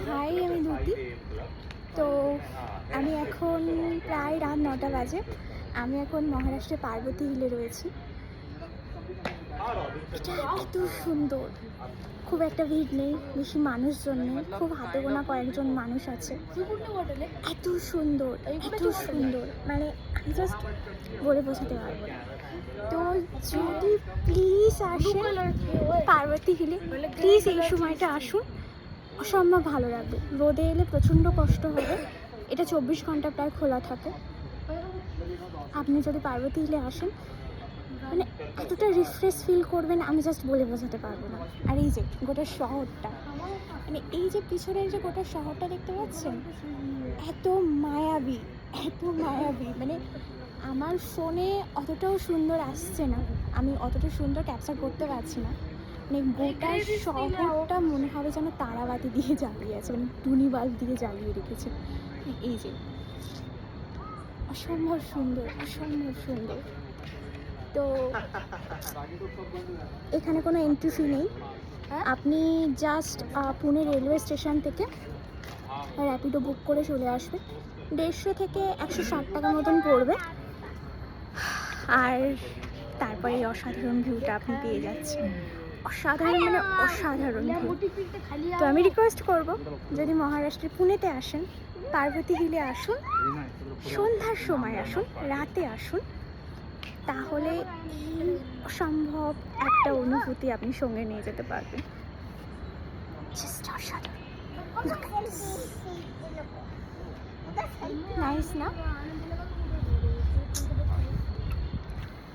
High, আমি দুতি। তো আমি এখন প্রায় রাত 9টা বাজে। আমি এখন মহারাষ্ট্রের পার্বতী হিলে রয়েছি। এটা এত সুন্দর, খুব একটা ভিড় নেই, বেশি মানুষজন নেই, খুব হাতে গোনা কয়েকজন মানুষ আছে। এত সুন্দর, এত সুন্দর, মানে আমি জাস্ট বলে বোঝাতে পারবো না। তো যদি প্লিজ আসেন পার্বতী হিলে, প্লিজ এই সময়টা আসুন, অসম্ভব ভালো লাগবে। রোদে এলে প্রচণ্ড কষ্ট হবে, এটা 24 ঘন্টা প্রায় খোলা থাকে। আপনি যদি পার্বতী হিলে আসেন, মানে এতটা রিফ্রেশ ফিল করবেন, আমি জাস্ট বলে বোঝাতে পারবো না। আর এই যে গোটা শহরটা, মানে এই যে পিছনের যে গোটা শহরটা দেখতে পাচ্ছেন, এত মায়াবী, এত মায়াবী, মানে আমার ফোনে অতটাও সুন্দর আসছে না, আমি অতটা সুন্দর ক্যাপচার করতে পারছি না। মানে গোটা শহরটা মনে হবে যেন তারাবাতি দিয়ে জ্বালিয়ে আছে, মানে টুনি বাল্ব দিয়ে জ্বালিয়ে রেখেছে। এই যে অসম্ভব সুন্দর, অসম্ভব সুন্দর। তো এখানে কোনো এন্ট্রি ফি নেই, আপনি জাস্ট পুনে রেলওয়ে স্টেশন থেকে র্যাপিডো বুক করে চলে আসবে। 150 থেকে 160 টাকা মতন পড়বে, আর তারপরে এই অসাধারণ ভিউটা আপনি পেয়ে যাচ্ছেন। অসাধারণ, মানে অসাধারণ ভিউ। তো আমি রিকোয়েস্ট করব, যদি মহারাষ্ট্রের পুনেতে আসেন, পার্বতী হিলে আসুন, সন্ধ্যার সময় আসুন, রাতে আসুন, তাহলে এই অসম্ভব একটা অনুভূতি আপনি সঙ্গে নিয়ে যেতে পারবেন। জাস্ট অসাধারণ, নাইস না?